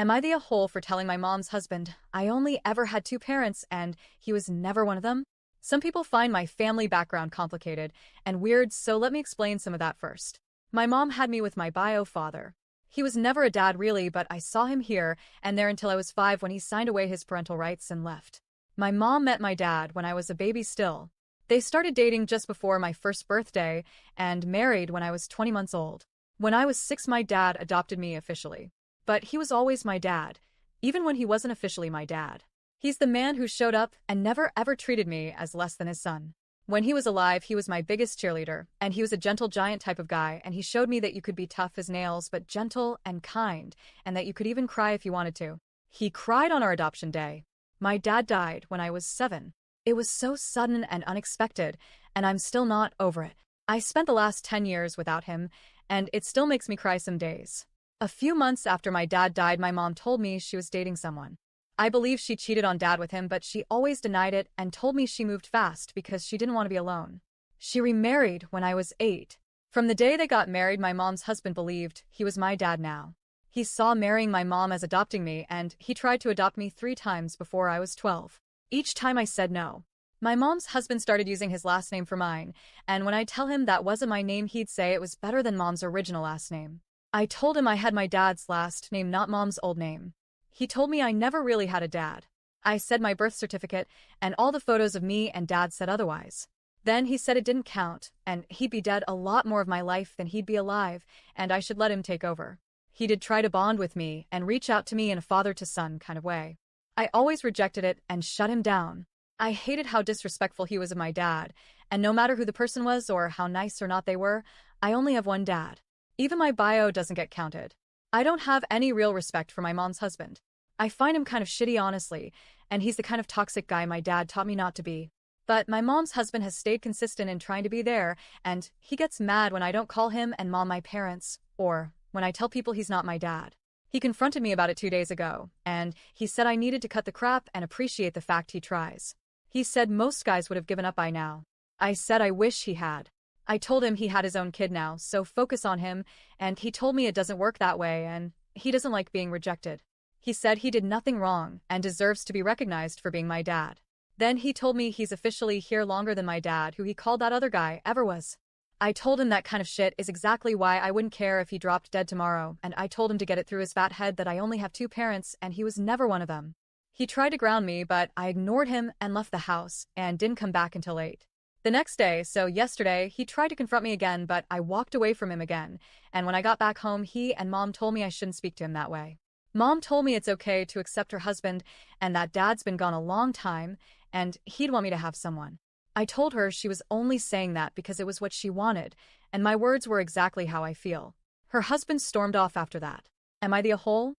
Am I the a-hole for telling my mom's husband I only ever had two parents and he was never one of them? Some people find my family background complicated and weird, so let me explain some of that first. My mom had me with my bio father. He was never a dad really, but I saw him here and there until I was 5 when he signed away his parental rights and left. My mom met my dad when I was a baby still. They started dating just before my first birthday and married when I was 20 months old. When I was 6, my dad adopted me officially. But he was always my dad, even when he wasn't officially my dad. He's the man who showed up and never ever treated me as less than his son. When he was alive, he was my biggest cheerleader, and he was a gentle giant type of guy, and he showed me that you could be tough as nails but gentle and kind, and that you could even cry if you wanted to. He cried on our adoption day. My dad died when I was 7. It was so sudden and unexpected, and I'm still not over it. I spent the last 10 years without him, and it still makes me cry some days. A few months after my dad died, my mom told me she was dating someone. I believe she cheated on dad with him, but she always denied it and told me she moved fast because she didn't want to be alone. She remarried when I was 8. From the day they got married, my mom's husband believed he was my dad now. He saw marrying my mom as adopting me, and he tried to adopt me 3 times before I was 12. Each time I said no. My mom's husband started using his last name for mine, and when I tell him that wasn't my name, he'd say it was better than mom's original last name. I told him I had my dad's last name, not mom's old name. He told me I never really had a dad. I said my birth certificate and all the photos of me and dad said otherwise. Then he said it didn't count, and he'd be dead a lot more of my life than he'd be alive, and I should let him take over. He did try to bond with me and reach out to me in a father-to-son kind of way. I always rejected it and shut him down. I hated how disrespectful he was of my dad, and no matter who the person was or how nice or not they were, I only have one dad. Even my bio doesn't get counted. I don't have any real respect for my mom's husband. I find him kind of shitty, honestly, and he's the kind of toxic guy my dad taught me not to be. But my mom's husband has stayed consistent in trying to be there, and he gets mad when I don't call him and mom my parents, or when I tell people he's not my dad. He confronted me about it 2 days ago, and he said I needed to cut the crap and appreciate the fact he tries. He said most guys would have given up by now. I said I wish he had. I told him he had his own kid now, so focus on him, and he told me it doesn't work that way and he doesn't like being rejected. He said he did nothing wrong and deserves to be recognized for being my dad. Then he told me he's officially here longer than my dad, who he called that other guy, ever was. I told him that kind of shit is exactly why I wouldn't care if he dropped dead tomorrow, and I told him to get it through his fat head that I only have 2 parents and he was never one of them. He tried to ground me, but I ignored him and left the house and didn't come back until 8. The next day, so yesterday, he tried to confront me again, but I walked away from him again, and when I got back home, he and mom told me I shouldn't speak to him that way. Mom told me it's okay to accept her husband and that dad's been gone a long time and he'd want me to have someone. I told her she was only saying that because it was what she wanted, and my words were exactly how I feel. Her husband stormed off after that. Am I the a-hole?